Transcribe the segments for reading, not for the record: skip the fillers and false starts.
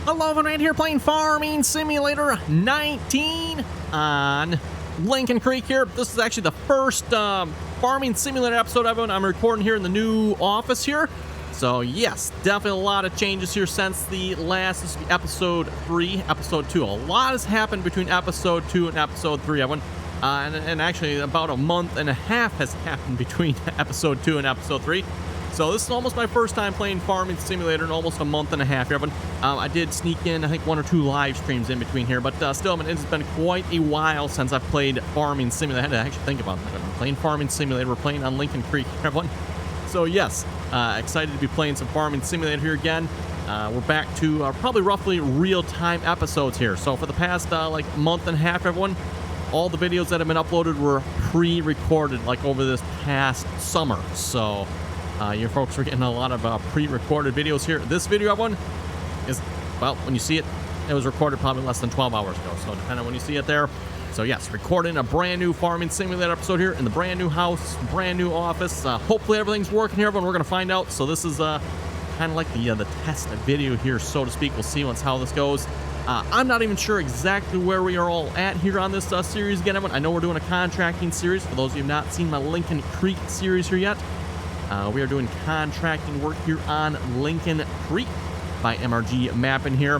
Hello, everyone, right here playing Farming Simulator 19 on Lincoln Creek here. This is actually the first Farming Simulator episode I'm recording here in the new office here. So yes, definitely a lot of changes here since the last, this will be episode 3, episode 2. A lot has happened between episode 2 and episode 3, everyone. And actually about a month and a half has happened between episode 2 and episode 3. So this is almost my first time playing Farming Simulator in almost a month and a half here, but I did sneak in, I think, 1 or 2 live streams in between here, but still, it's been quite a while since I've played Farming Simulator. I had to actually think about that. I'm playing Farming Simulator. We're playing on Lincoln Creek, everyone. So yes, excited to be playing some Farming Simulator here again. We're back to probably roughly real-time episodes here. So for the past like month and a half, everyone, all the videos that have been uploaded were pre-recorded like over this past summer. So your folks are getting a lot of pre-recorded videos here. This video, everyone, is, well, when you see it, it was recorded probably less than 12 hours ago. So depending on when you see it there. So yes, recording a brand new Farming Simulator episode here in the brand new house, brand new office. Hopefully everything's working here, everyone. We're going to find out. So this is kind of like the test video here, so to speak. We'll see once how this goes. I'm not even sure exactly where we are all at here on this series again, everyone. I know we're doing a contracting series. For those of you who have not seen my Lincoln Creek series here yet, we are doing contracting work here on Lincoln Creek by MRG Mapping here.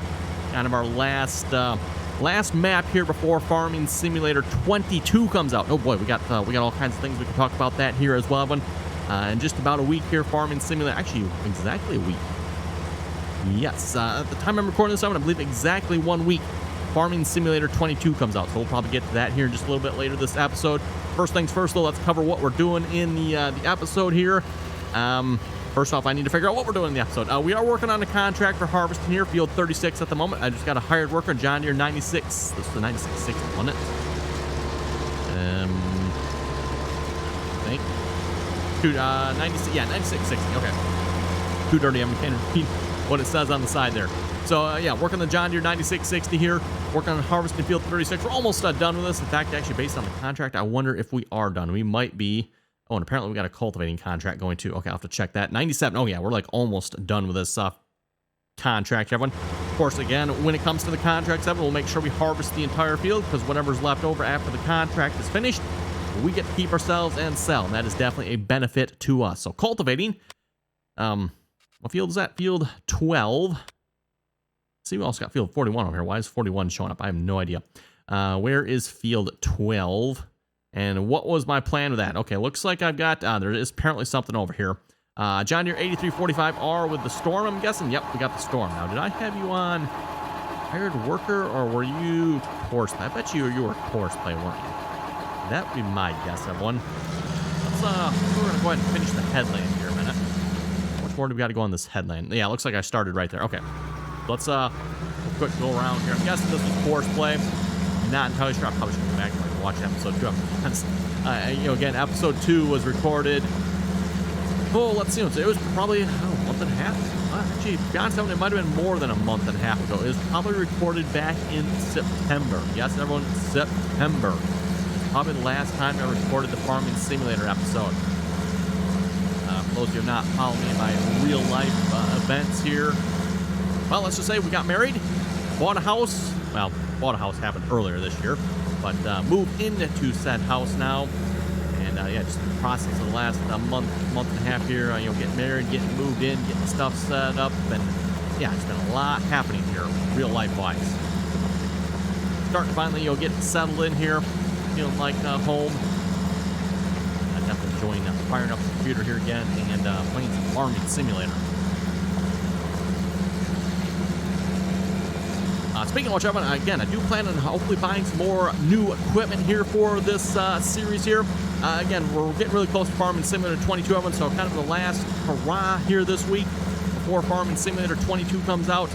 Kind of our last map here before Farming Simulator 22 comes out. Oh boy, we got all kinds of things we can talk about that here as well. In just about a week here, Farming Simulator, actually exactly a week. Yes, at the time I'm recording this, I believe exactly 1 week, Farming Simulator 22 comes out. So we'll probably get to that here in just a little bit later this episode. First things first, though, let's cover what we're doing in the episode here. First off, I need to figure out what we're doing in the episode. We are working on a contract for harvesting here, field 36 at the moment. I just got a hired worker, John Deere 96. This is the 9660, wasn't it? I think. 96, yeah, 9660, okay. Too dirty, I'm can't read what it says on the side there. So, yeah, working the John Deere 9660 here, working on harvesting field 36. We're almost done with this. In fact, actually, based on the contract, I wonder if we are done. We might be. Oh, and apparently we got a cultivating contract going too. Okay, I'll have to check that. 97. Oh, yeah, we're like almost done with this contract, everyone. Of course, again, when it comes to the contracts, everyone, we'll make sure we harvest the entire field because whatever's left over after the contract is finished, we get to keep ourselves and sell. And that is definitely a benefit to us. So cultivating, what field is that? Field 12. See, we also got field 41 over here. Why is 41 showing up? I have no idea. Where is field 12? And what was my plan with that? Okay, looks like I've got, there is apparently something over here. John Deere 8345R with the Storm, I'm guessing. Yep, we got the Storm. Now, did I have you on hired worker, or were you horseplay? I bet you were horseplay, weren't you? That would be my guess, everyone. We're going to go ahead and finish the headland here a minute. How much more do we got to go on this headland? Yeah, it looks like I started right there. Okay. Let's quick go around here. I'm guessing this was horseplay. Not entirely sure. I probably should go back and watch episode 2. Again, episode 2 was recorded. Oh, let's see. It was probably a month and a half. Actually, to be honest, it might have been more than a month and a half ago. It was probably recorded back in September. Yes, everyone, September. Probably the last time I recorded the Farming Simulator episode. For those of you who have not followed me in my real life events here, well, let's just say we got married, bought a house. Well, bought a house happened earlier this year, but moved into said house now. And yeah, just in the process of the last month and a half here, getting married, getting moved in, getting stuff set up, and yeah, it's been a lot happening here, real life wise. Starting to finally, get settled in here, feeling like home. I'm definitely enjoying firing up the computer here again and playing some Farming Simulator. Speaking of which, again, I do plan on hopefully buying some more new equipment here for this series here. Again, we're getting really close to Farming Simulator 22, everyone, so kind of the last hurrah here this week before Farming Simulator 22 comes out.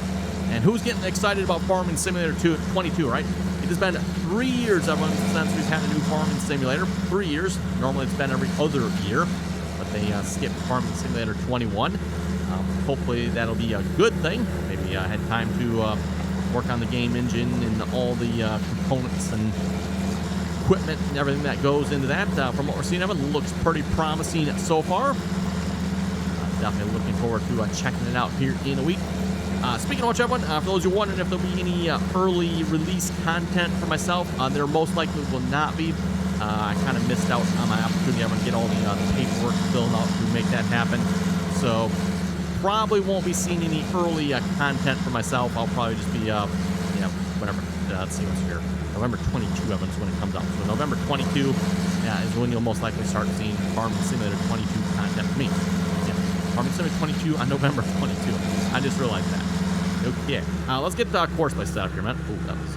And who's getting excited about Farming Simulator 22, right? It has been 3 years, everyone, since we've had a new Farming Simulator. 3 years. Normally it's been every other year, but they skipped Farming Simulator 21. Hopefully that'll be a good thing. Maybe I had time to work on the game engine and all the components and equipment and everything that goes into that. From what we're seeing of it, looks pretty promising so far. Definitely looking forward to checking it out here in a week. Speaking of which, everyone, for those who are wondering if there'll be any early release content for myself, there most likely will not be. I kind of missed out on my opportunity. I'm going to get all the paperwork filled out to make that happen. So probably won't be seeing any early content for myself. I'll probably just be, whatever. Let's see what's here. November 22, everyone, is when it comes out. So November 22 is when you'll most likely start seeing Farming Simulator 22 content for me. Yeah, Farming Simulator 22 on November 22. I just realized that. Okay, let's get the course play set up here, man. Oh, that was,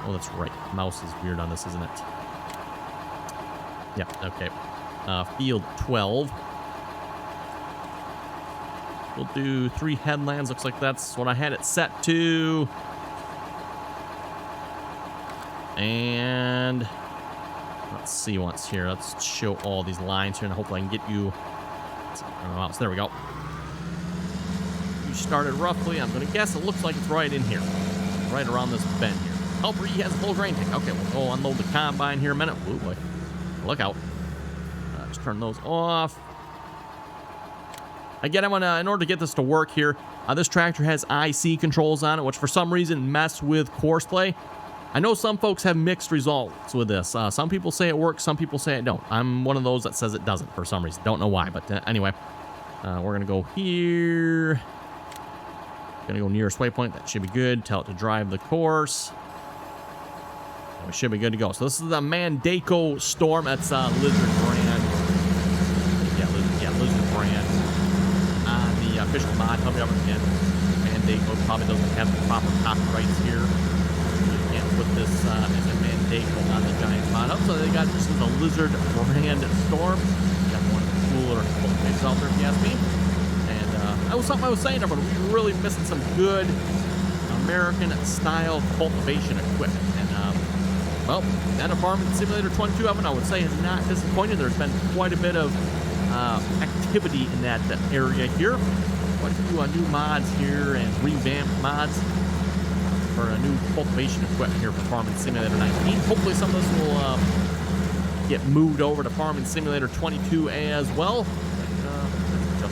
oh, that's right. Mouse is weird on this, isn't it? Yeah, okay. Field 12. We'll do 3 headlands. Looks like that's what I had it set to. And let's see what's here. Let's show all these lines here, and hopefully I can get you. So there we go. You started roughly. I'm going to guess it looks like it's right in here, right around this bend here. Helper E has a full grain tank. Okay, we'll go unload the combine here in a minute. Oh boy, look out! Just turn those off. Again, I'm gonna, in order to get this to work here, this tractor has IC controls on it, which for some reason mess with course play. I know some folks have mixed results with this. Some people say it works, some people say it don't. I'm one of those that says it doesn't for some reason. Don't know why, but anyway. We're going to go here. Going to go nearest waypoint. That should be good. Tell it to drive the course. And we should be good to go. So this is the Mandako Storm. That's Lizard brand. Yeah, Lizard brand. On the official mod. Tell me up again. Mandako probably doesn't have the proper copyrights here. Put this as a Mandako on the giant mod up. So they got this is a Lizard brand Storm. Got one of the cooler things out there, if you ask me. And that was something I was saying, but we're really missing some good American style cultivation equipment. And well, that Farming Simulator 22 I would say is not disappointed. There's been quite a bit of activity in that area here. Quite a few new mods here and revamped mods for a new cultivation equipment here for Farming Simulator 19. Hopefully some of this will get moved over to Farming Simulator 22 as well. The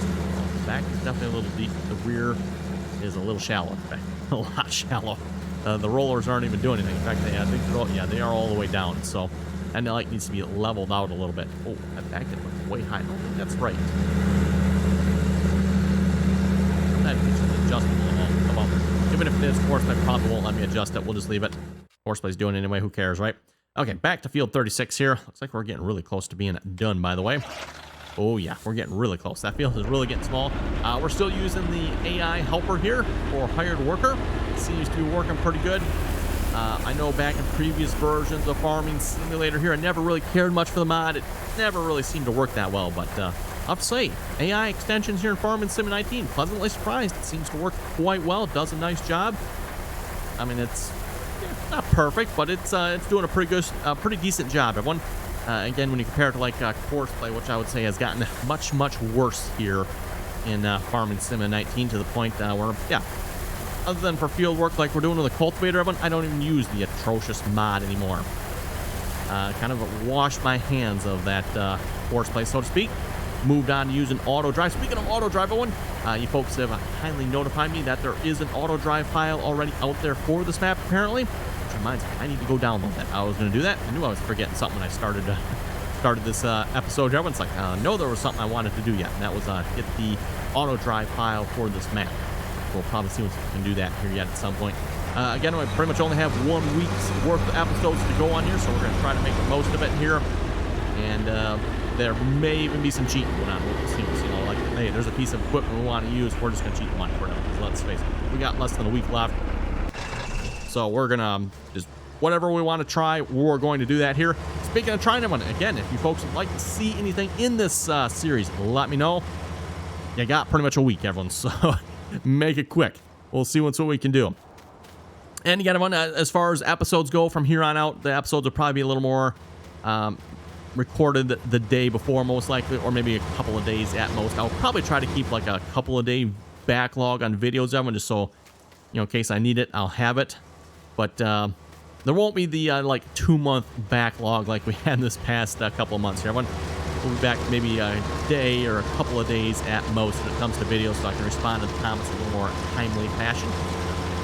back is definitely a little deep. The rear is a little shallow. In fact, a lot shallow. The rollers aren't even doing anything. In fact, I think they're all, they are all the way down. So that light needs to be leveled out a little bit. Oh, that back end went way high. I don't think that's right. That is adjustable about. Even if it is, Horseplay probably won't let me adjust it. We'll just leave it. Horseplay's doing it anyway. Who cares, right? Okay, back to field 36 here. Looks like we're getting really close to being done, by the way. Oh, yeah, we're getting really close. That field is really getting small. We're still using the AI helper here for hired worker. It seems to be working pretty good. I know back in previous versions of Farming Simulator here, I never really cared much for the mod. It never really seemed to work that well, but I'll have to say, AI extensions here in Farming Sim 19, pleasantly surprised. It seems to work quite well. It does a nice job. I mean, it's not perfect, but it's doing a pretty decent job. Everyone, again, when you compare it to like course play, which I would say has gotten much worse here in Farming Sim 19 to the point where, yeah, other than for field work like we're doing with the cultivator, everyone, I don't even use the atrocious mod anymore. Kind of washed my hands of that course play, so to speak. Moved on to using auto drive. Speaking of auto drive, everyone, you folks have kindly notified me that there is an auto drive file already out there for this map, apparently. Which reminds me, I need to go download that. I was going to do that. I knew I was forgetting something when I started this episode. Everyone's like, no, there was something I wanted to do yet, and that was get the auto drive file for this map. We'll probably see if we can do that here yet at some point. Again, we pretty much only have 1 week's worth of episodes to go on here, so we're going to try to make the most of it here. And there may even be some cheating going on. We'll see. Like, hey, there's a piece of equipment we want to use. We're just going to cheat the money for it. Let's face it. We got less than a week left. So we're going to just whatever we want to try, we're going to do that here. Speaking of trying them, again, if you folks would like to see anything in this series, let me know. You got pretty much a week, everyone. So make it quick. We'll see what we can do. And again, everyone, as far as episodes go from here on out, the episodes will probably be a little more recorded the day before, most likely, or maybe a couple of days at most. I'll probably try to keep like a couple of day backlog on videos, everyone, just so, in case I need it, I'll have it. But there won't be the like 2-month backlog like we had this past couple of months here, everyone. We'll be back maybe a day or a couple of days at most when it comes to videos, so I can respond to the comments in a little more timely fashion.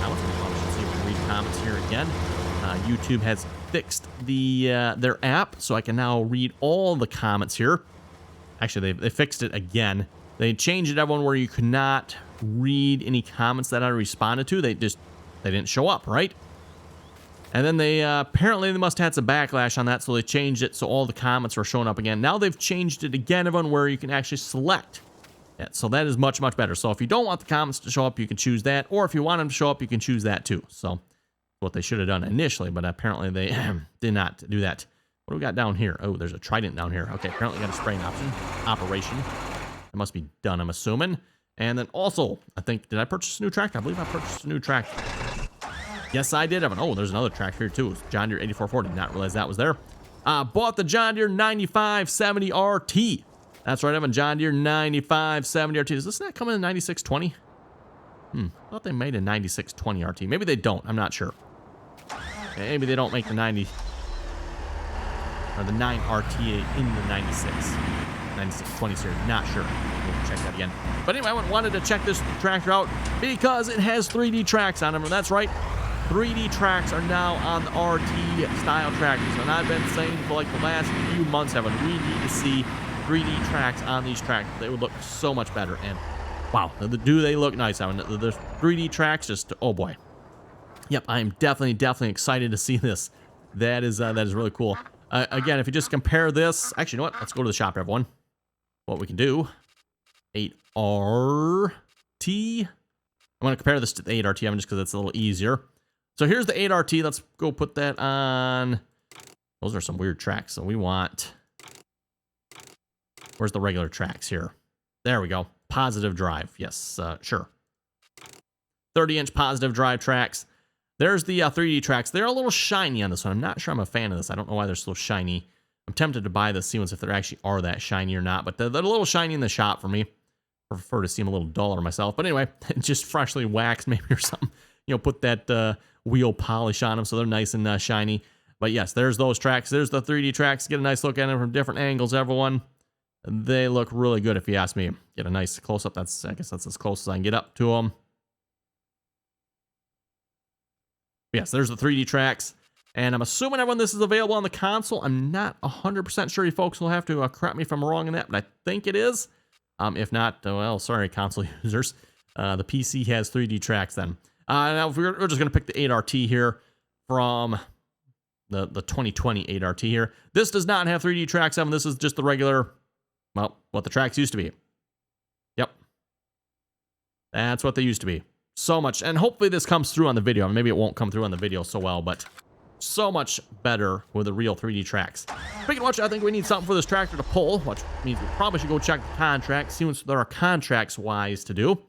Comments, let's see if we can read comments here again. YouTube has fixed their app, so I can now read all the comments here. Actually, they fixed it again. They changed it, everyone, where you could not read any comments that I responded to. They didn't show up, right? And then they apparently they must have had some backlash on that, so they changed it so all the comments are showing up again. Now they've changed it again, everyone, where you can actually select it. So that is much, much better. So if you don't want the comments to show up, you can choose that. Or if you want them to show up, you can choose that too. So what they should have done initially, but apparently they did not do that. What do we got down here? Oh, there's a trident down here. Okay, apparently got a spraying operation. It must be done, I'm assuming. And then also, I think, did I purchase a new tractor? I believe I purchased a new tractor. Yes, I did, Evan. Oh, there's another tractor here too. It's John Deere 8440. Did not realize that was there. Bought the John Deere 9570 RT. That's right, Evan. John Deere 9570 RT. Does this not come in a 9620? I thought they made a 9620 RT. Maybe they don't. I'm not sure. Maybe they don't make the 90 or the 9 RT in the 9620 series. Not sure. We'll check that again. But anyway, I wanted to check this tractor out because it has 3D tracks on them. And that's right. 3D tracks are now on the RT style tractors. And I've been saying for like the last few months, Evan, we need to see 3D tracks on these tractors. They would look so much better. And wow, do they look nice, Evan. The 3D tracks just, oh boy. Yep, I am definitely excited to see this. That is really cool. Again, if you just compare this, actually, you know what? Let's go to the shop, everyone. What we can do, 8RT. I'm going to compare this to the 8RT, Evan, just because it's a little easier. So here's the 8RT. Let's go put that on. Those are some weird tracks. So we want, where's the regular tracks here? There we go. Positive drive. Yes, sure. 30-inch positive drive tracks. There's the 3D tracks. They're a little shiny on this one. I'm not sure I'm a fan of this. I don't know why they're so shiny. I'm tempted to buy the sequence if they actually are that shiny or not. But they're a little shiny in the shop for me. I prefer to see them a little duller myself. But anyway, just freshly waxed maybe or something. You know, put that wheel polish on them so they're nice and shiny. But yes, there's those tracks. There's the 3D tracks. Get a nice look at them from different angles, everyone. They look really good if you ask me. Get a nice close-up. I guess that's as close as I can get up to them. Yes, there's the 3D tracks. And I'm assuming everyone this is available on the console. I'm not 100% sure. You folks will have to correct me if I'm wrong in that, but I think it is. If not, well, sorry, console users. The PC has 3D tracks then. Now, we're just going to pick the 8RT here from the 2020 8RT here. This does not have 3D tracks, Evan. This is just the regular, well, what the tracks used to be. Yep. That's what they used to be. So much, and hopefully this comes through on the video. Maybe it won't come through on the video so well, but so much better with the real 3D tracks. Speaking of which, I think we need something for this tractor to pull, which means we probably should go check the contract, see what there are contracts-wise to do.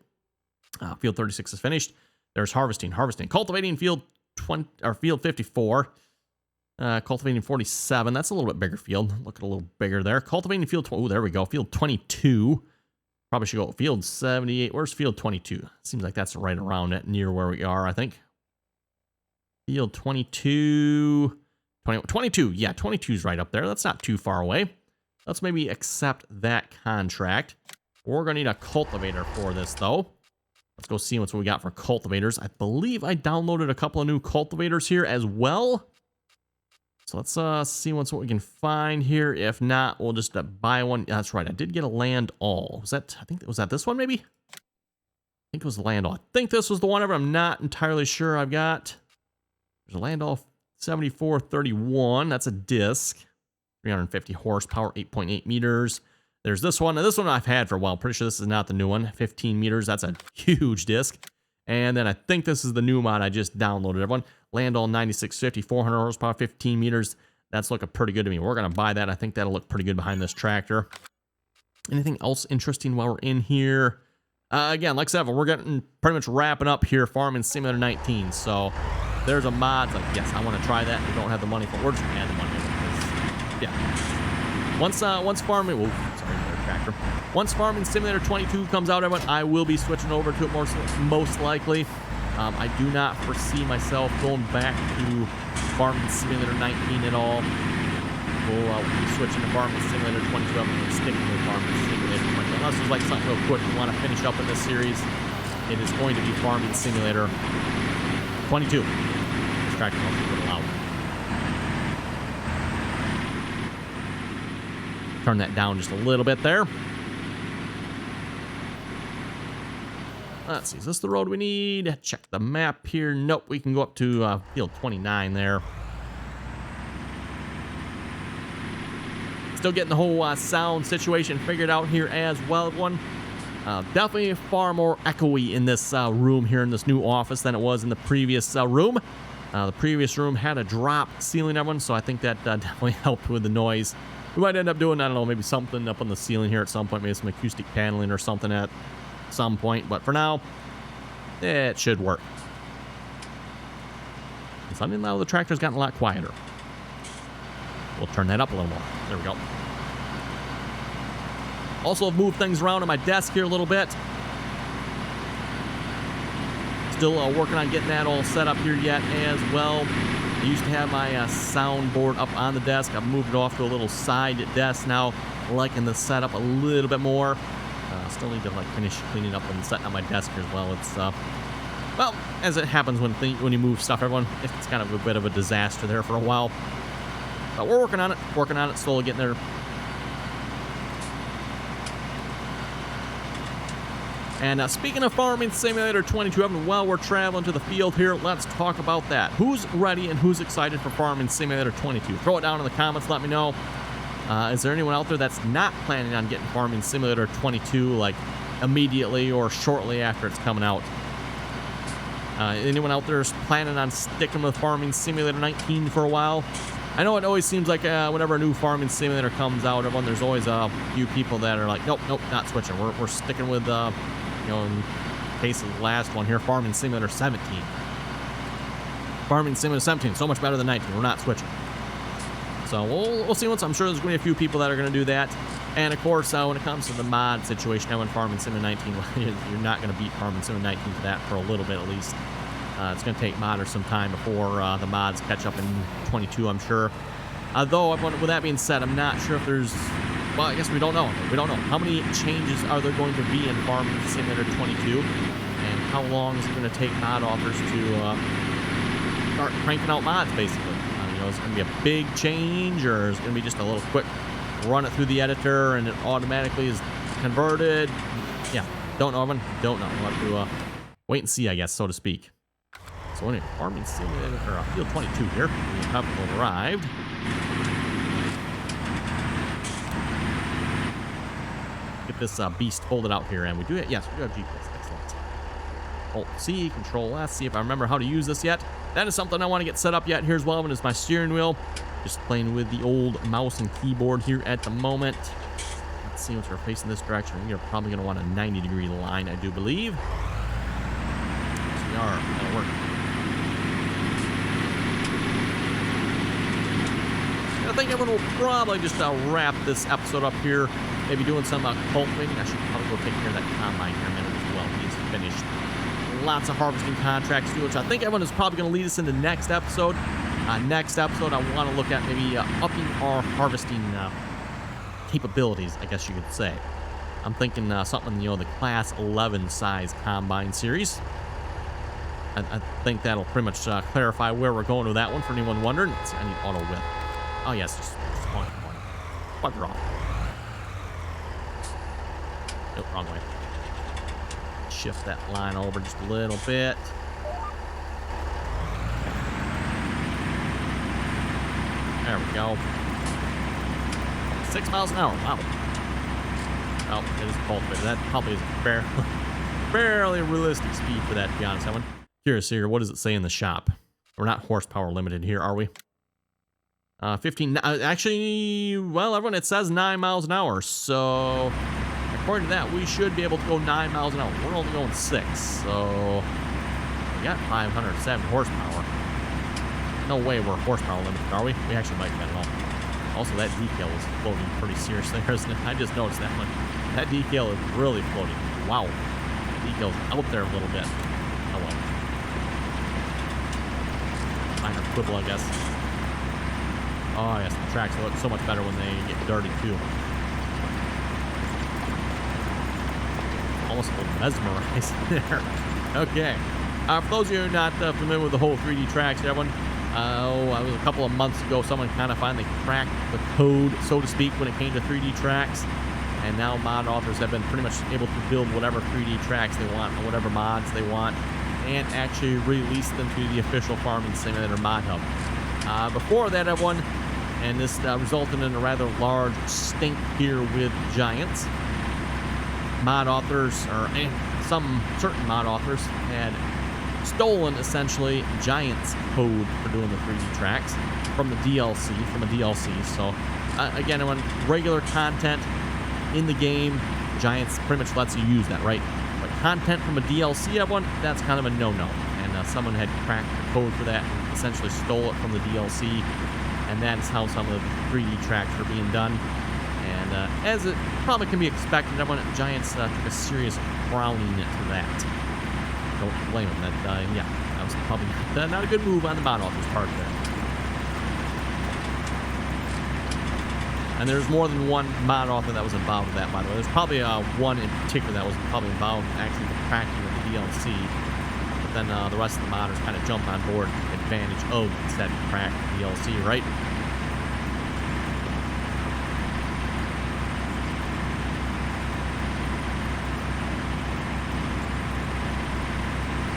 Field 36 is finished. There's harvesting. Cultivating field 20 or field 54. Cultivating 47. That's a little bit bigger field. Look at a little bigger there. Cultivating field 20. Oh, there we go. Field 22. Probably should go field 78. Where's field 22? Seems like that's right around it, near where we are, I think. Field 22. 22. Yeah, 22 is right up there. That's not too far away. Let's maybe accept that contract. We're going to need a cultivator for this, though. Let's go see what we got for cultivators. I believe I downloaded a couple of new cultivators here as well. So let's see what we can find here. If not, we'll just buy one. That's right. I did get a RDAllen. Was that? I think was that this one maybe. I think it was RDAllen. I think this was the one. I'm not entirely sure. I've got. There's a RDAllen 7431. That's a disc. 350 horsepower, 8.8 meters. There's this one. Now, this one I've had for a while. Pretty sure this is not the new one. 15 meters. That's a huge disc. And then I think this is the new mod I just downloaded. Everyone, RDAllen 9650, 400 horsepower, 15 meters. That's looking pretty good to me. We're going to buy that. I think that'll look pretty good behind this tractor. Anything else interesting while we're in here? Again, like I said, we're getting pretty much wrapping up here, Farming Simulator 19. So there's a mod. Like, yes, I want to try that. We don't have the money for it. We're just going to add the money. Yeah. Once Farming... Whoa, sorry, another tractor. Once Farming Simulator 22 comes out, everyone, I will be switching over to it most likely. I do not foresee myself going back to Farming Simulator 19 at all. we'll be switching to Farming Simulator 22. I'm going to stick with Farming Simulator 22. Unless there's like something real quick we want to finish up in this series, it is going to be Farming Simulator 22. This tractor will be a little loud. Turn that down just a little bit there. Let's see, is this the road we need? Check the map here. Nope, we can go up to field 29 there. Still getting the whole sound situation figured out here as well, everyone. Definitely far more echoey in this room here in this new office than it was in the previous room. The previous room had a drop ceiling, everyone, so I think that definitely helped with the noise. We might end up doing, I don't know, maybe something up on the ceiling here at some point, maybe some acoustic paneling or something at some point, but for now, it should work. Something now the tractor's gotten a lot quieter. We'll turn that up a little more. There we go. Also have moved things around on my desk here a little bit. Still working on getting that all set up here yet as well. I used to have my soundboard up on the desk. I've moved it off to a little side desk now, liking the setup a little bit more. Still need to like finish cleaning up and setting up my desk here as well. It's well, as it happens when you move stuff, everyone, it's kind of a bit of a disaster there for a while. But we're working on it, slowly getting there. And speaking of Farming Simulator 22, Evan, while we're traveling to the field here, let's talk about that. Who's ready and who's excited for Farming Simulator 22? Throw it down in the comments, let me know. Is there anyone out there that's not planning on getting Farming Simulator 22 like immediately or shortly after it's coming out? Anyone out there is planning on sticking with Farming Simulator 19 for a while? I know it always seems like whenever a new Farming Simulator comes out, everyone, there's always a few people that are like, nope, not switching. We're sticking with, you know, in case of the last one here, Farming Simulator 17. Farming Simulator 17, so much better than 19. We're not switching. So we'll see what's. I'm sure there's going to be a few people that are going to do that. And of course, when it comes to the mod situation, now in Farming Simulator 19, you're not going to beat Farming Simulator 19 for that for a little bit at least. It's going to take modders some time before the mods catch up in 22, I'm sure. Though, with that being said, I'm not sure if there's... Well, I guess we don't know. We don't know. How many changes are there going to be in Farming Simulator 22? And how long is it going to take mod authors to start cranking out mods, basically? You know, is it going to be a big change, or is it going to be just a little quick run it through the editor and it automatically is converted? Yeah, don't know, Evan. Don't know. We'll have to wait and see, I guess, so to speak. So anyway, Farming Simulator, or Field 22 here. We have arrived. Get this beast folded out here, and we do it. Yes, we do have GPS. Excellent. Alt C, Control S. See if I remember how to use this yet. That is something I want to get set up yet. Here's one of them is my steering wheel. Just playing with the old mouse and keyboard here at the moment. Let's see, once we're facing this direction, we're probably going to want a 90-degree line, I do believe. Yes, we are. That'll work. I think everyone will probably just wrap this episode up here. Maybe doing some cultivating. I should probably go take care of that combine here in a minute as well. He's finished. Lots of harvesting contracts to do, which I think everyone is probably going to lead us into next episode. Next episode, I want to look at maybe upping our harvesting capabilities, I guess you could say. I'm thinking something, you know, the Class 11 size combine series. I think that'll pretty much clarify where we're going with that one for anyone wondering. Let's see, I need auto width. Oh, yes, just one. Bugger off. Nope, wrong way. Shift that line over just a little bit. There we go. 6 miles an hour. Wow. Oh, it is cultivated. That probably is barely realistic speed for that, to be honest. I'm curious here. What does it say in the shop? We're not horsepower limited here, are we? 15. Actually, well, everyone, it says 9 miles an hour. So, according to that, we should be able to go 9 miles an hour. We're only going 6. So, we got 507 horsepower. No way we're horsepower limited, are we? We actually might get it all. Also, that decal is floating pretty seriously, isn't it? I just noticed that one. That decal is really floating. Wow. The decal's out there a little bit. Oh well. Minor quibble, I guess. Oh, yes, the tracks look so much better when they get dirty, too. Almost a little mesmerized there. Okay. For those of you who are not familiar with the whole 3D tracks, everyone, it was a couple of months ago, someone kind of finally cracked the code, so to speak, when it came to 3D tracks. And now mod authors have been pretty much able to build whatever 3D tracks they want, or whatever mods they want, and actually release them to the official Farming Simulator mod hub. Before that, everyone, and this resulted in a rather large stink here with Giants. Mod authors, or some certain mod authors, had stolen essentially Giants code for doing the 3D tracks from a DLC. So again, everyone, regular content in the game, Giants pretty much lets you use that, right? But content from a DLC, everyone, that's kind of a no-no. And someone had cracked the code for that and essentially stole it from the DLC. And that's how some of the 3D tracks are being done. And as it probably can be expected, everyone, Giants took a serious frowning to that. Don't blame them. That was probably not a good move on the mod author's part there. And there's more than one mod author that was involved with that, by the way. There's probably one in particular that was probably involved in actually the cracking of the DLC. But then the rest of the modders kind of jumped on board and took advantage of said cracked DLC, right?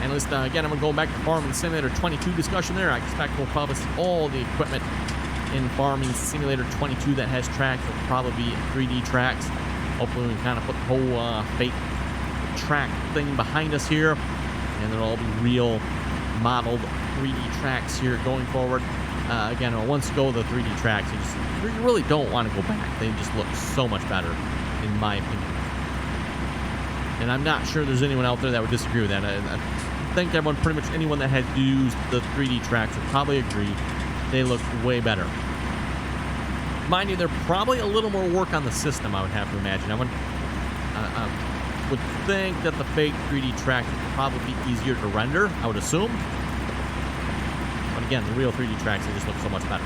And at least, again, I'm going back to Farming Simulator 22 discussion there. I expect we'll probably see all the equipment in Farming Simulator 22 that has tracks will probably be 3D tracks. Hopefully we can kind of put the whole fake track thing behind us here, and they'll all be real modeled 3D tracks here going forward. Again, once you go to the 3D tracks, you really don't want to go back. They just look so much better, in my opinion. And I'm not sure there's anyone out there that would disagree with that. I think everyone, pretty much anyone that has used the 3D tracks would probably agree they look way better. Mind you, they're probably a little more work on the system, I would have to imagine. I would think that the fake 3D tracks would probably be easier to render, I would assume. But again, the real 3D tracks, they just look so much better.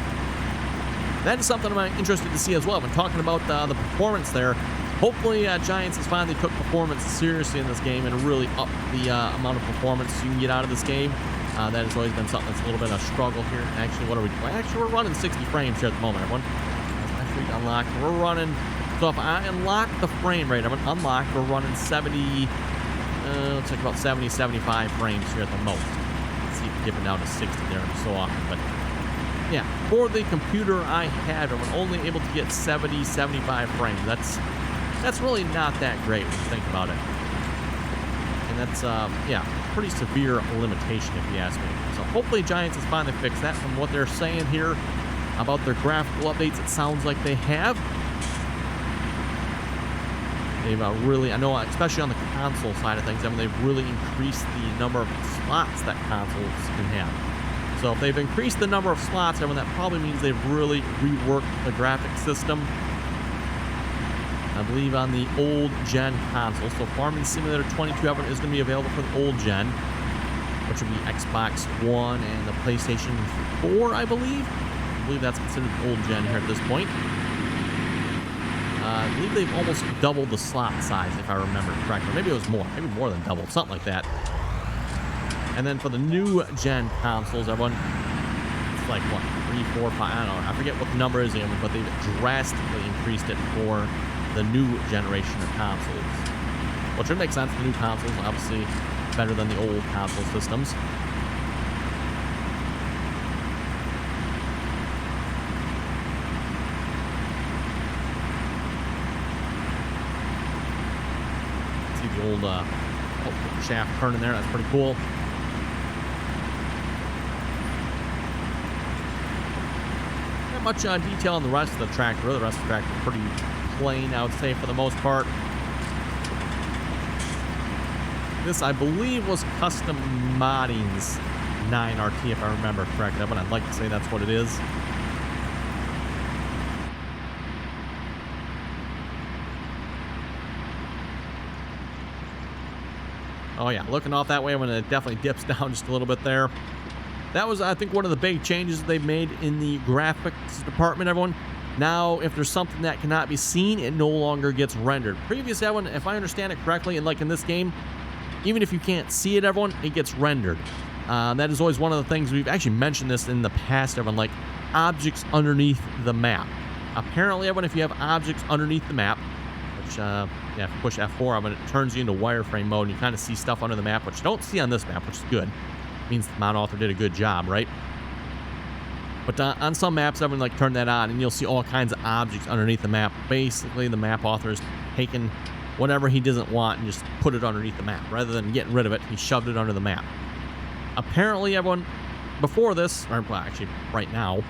That is something I'm interested to see as well. I've been talking about the performance there. Hopefully, Giants has finally took performance seriously in this game and really upped the amount of performance you can get out of this game. That has always been something that's a little bit of a struggle here. Actually, what are we doing? Actually, we're running 60 frames here at the moment, everyone. That's my unlock. We're running. So if I unlock the frame rate, I'm going to unlock. We're running 70. Looks like about 70, 75 frames here at the most. Let's see if we dip it down to 60 there so often. But yeah, for the computer I had, I'm only able to get 70, 75 frames. That's really not that great when you think about it. And that's pretty severe limitation, if you ask me. So hopefully Giants has finally fixed that. From what they're saying here about their graphical updates, it sounds like they have. They've really, I know, especially on the console side of things, I mean, they've really increased the number of slots that consoles can have. So if they've increased the number of slots, that probably means they've really reworked the graphic system. I believe on the old gen console. So Farming Simulator 22 is going to be available for the old gen, which will be Xbox One and the PlayStation 4, I believe. I believe that's considered old gen here at this point. I believe they've almost doubled the slot size, if I remember correctly. Maybe it was more. Maybe more than doubled. Something like that. And then for the new gen consoles, everyone, it's like, what, 3, 4, 5, I don't know. I forget what the number is, but they've drastically increased it for the new generation of consoles, which would make sense. The new consoles obviously better than the old console systems. See the old shaft turning there. That's pretty cool. Not much detail on the rest of the tractor. The rest of the tractor is pretty plain, I would say, for the most part. This, I believe, was Custom Modding's 9RT, if I remember correctly, but I'd like to say that's what it is. Oh yeah, looking off that way when it definitely dips down just a little bit there. That was, I think, one of the big changes they've made in the graphics department, everyone. Now, if there's something that cannot be seen, it no longer gets rendered. Previously, everyone, if I understand it correctly, and like in this game, even if you can't see it, everyone, it gets rendered. That is always one of the things. We've actually mentioned this in the past, everyone, like objects underneath the map. Apparently, everyone, if you have objects underneath the map, which, yeah, if you push F4, everyone, it turns you into wireframe mode, and you kind of see stuff under the map, which you don't see on this map, which is good. It means the mod author did a good job, right? But on some maps, everyone like turn that on, and you'll see all kinds of objects underneath the map. Basically, the map author is taking whatever he doesn't want and just put it underneath the map. Rather than getting rid of it, he shoved it under the map. Apparently, everyone, before this, or well, actually right now,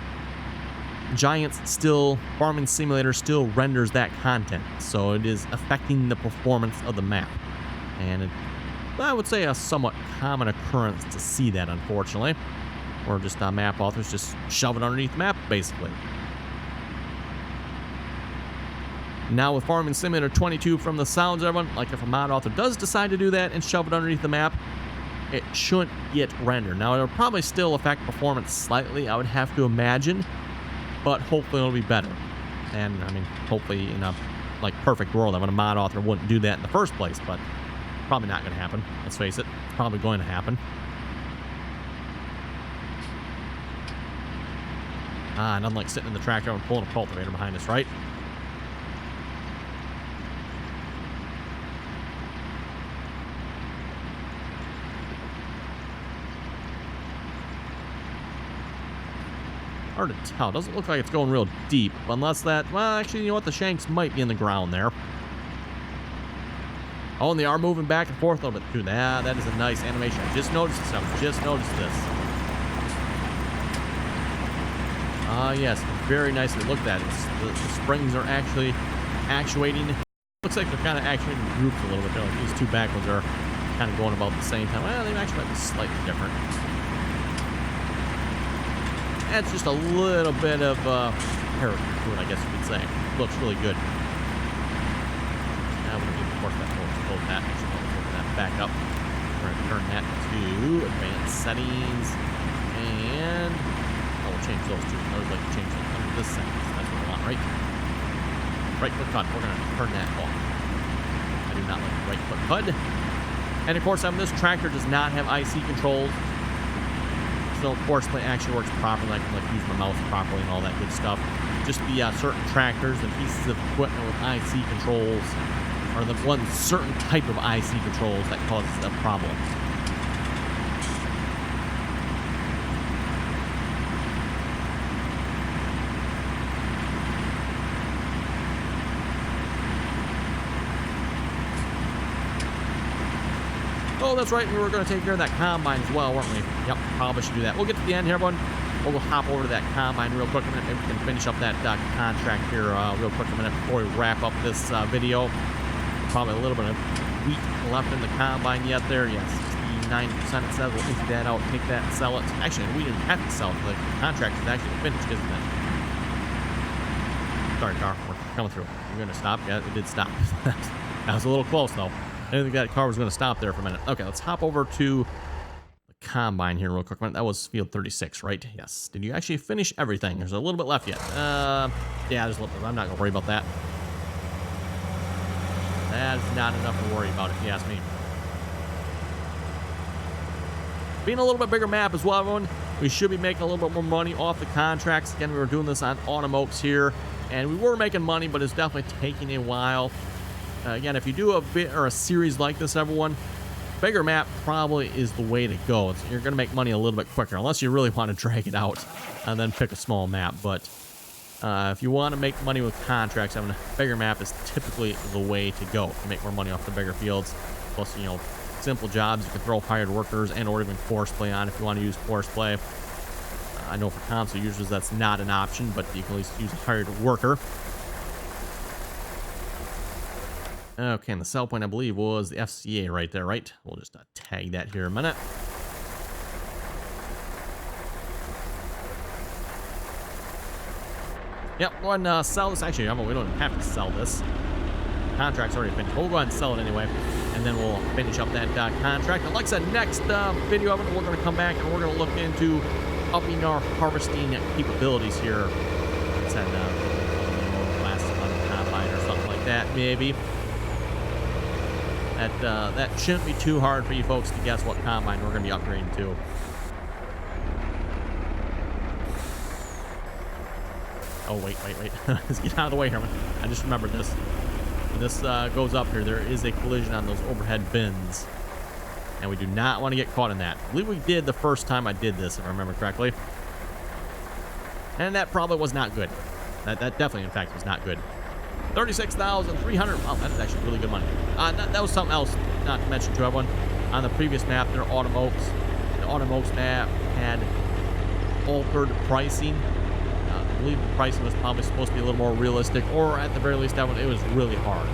Farming Simulator still renders that content. So it is affecting the performance of the map. And I would say a somewhat common occurrence to see that, unfortunately. Or just map authors just shove it underneath the map, basically. Now with Farming Simulator 22, from the sounds, everyone, like if a mod author does decide to do that and shove it underneath the map, it shouldn't get rendered. Now it'll probably still affect performance slightly, I would have to imagine, but hopefully it'll be better. And I mean, hopefully in a like perfect world, I mean, a mod author wouldn't do that in the first place, but probably not going to happen. Let's face it, it's probably going to happen. Nothing like sitting in the tractor and pulling a cultivator behind us, right? Hard to tell. Doesn't look like it's going real deep. Unless that... Well, actually, you know what? The shanks might be in the ground there. Oh, and they are moving back and forth a little bit too. That is a nice animation. I just noticed this. I just noticed this. Yes, very nicely looked at. The springs are actually actuating. Looks like they're kind of actuating groups a little bit. Like these two back ones are kind of going about the same time. Well, they actually might be slightly different. Adds just a little bit of character to it, I guess you could say. Looks really good. Now we're going to force that forward. Hold that. Open that back up. We're going to turn that to advanced settings. And we'll change those two. I would like to change them under this settings. That's what I want, right? Right click HUD. We're going to turn that off. I do not like the right click HUD. And of course, this tractor does not have IC controls. So of course, it actually works properly. I can like use my mouse properly and all that good stuff. Just the certain tractors and pieces of equipment with IC controls are the one certain type of IC controls that causes a problem. Oh, that's right. We were going to take care of that combine as well, weren't we? Yep, probably should do that. We'll get to the end here, everyone. We'll go hop over to that combine real quick a minute. Maybe we can finish up that contract here real quick a minute before we wrap up this video. Probably a little bit of wheat left in the combine yet there. Yes, 69% it says. We'll empty that out, take that and sell it. Actually, we didn't have to sell it. The contract is actually finished, isn't it? Sorry, car. We're coming through. You're going to stop? Yeah, it did stop. That was a little close, though. I didn't think that car was going to stop there for a minute. Okay, let's hop over to the combine here real quick. That was field 36, right? Yes. Did you actually finish everything? There's a little bit left yet. Yeah, there's a little bit. I'm not going to worry about that. That is not enough to worry about if you ask me. Being a little bit bigger map as well, everyone, we should be making a little bit more money off the contracts. Again, we were doing this on Autumn Oaks here, and we were making money, but it's definitely taking a while. Again, if you do a bit or a series like this, everyone, bigger map probably is the way to go. You're going to make money a little bit quicker, unless you really want to drag it out and then pick a small map. But if you want to make money with contracts, having a bigger map is typically the way to go. You make more money off the bigger fields. Plus, you know, simple jobs. You can throw hired workers and or even force play on if you want to use force play. I know for console users that's not an option, but you can at least use a hired worker. Okay, and the sell point, I believe, was the FCA right there, right? We'll just tag that here a minute. Yep, go ahead and sell this. Actually, we don't have to sell this. contract's already finished. We'll go ahead and sell it anyway, and then we'll finish up that contract. And like I said, next video of it, we're going to come back and we're going to look into upping our harvesting capabilities here. Like I said, last on the combine or something like that, maybe. That shouldn't be too hard for you folks to guess what combine we're going to be upgrading to. Oh, wait. Let's get out of the way here. I just remembered this. When this goes up here, there is a collision on those overhead bins. And we do not want to get caught in that. I believe we did the first time I did this, if I remember correctly. And that probably was not good. That definitely, in fact, was not good. 36,300. Oh, that's actually really good money. That was something else not to mention to everyone. On the previous map, their Autumn Oaks, the Autumn Oaks map had altered pricing. I believe the pricing was probably supposed to be a little more realistic, or at the very least, that one, it was really hard.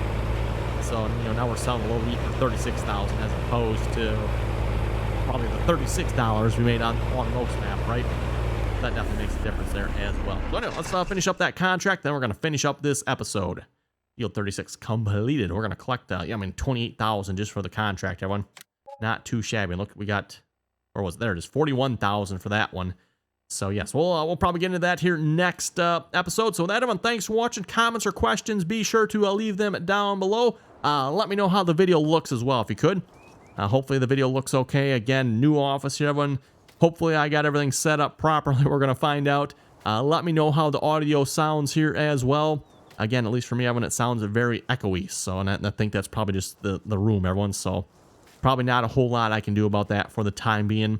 So, you know, now we're selling a low meat for 36,000 as opposed to probably the $36 we made on the Autumn Oaks map, right? That definitely makes a difference there as well. So anyway, let's finish up that contract. Then we're going to finish up this episode. Yield 36 completed. We're going to collect, 28,000 just for the contract, everyone. Not too shabby. Look, we got, or was there? It is 41,000 for that one. So yes, we'll probably get into that here next episode. So with that, everyone, thanks for watching. Comments or questions, be sure to leave them down below. Let me know how the video looks as well, if you could. Hopefully the video looks okay. Again, new office here, everyone. Hopefully I got everything set up properly. We're going to find out. Let me know how the audio sounds here as well. Again, at least for me, everyone, it sounds very echoey. So, and I think that's probably just the room, everyone. So probably not a whole lot I can do about that for the time being.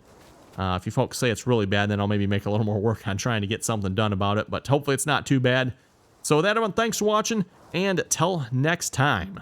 If you folks say it's really bad, then I'll maybe make a little more work on trying to get something done about it. But hopefully it's not too bad. So with that, everyone, thanks for watching, and till next time.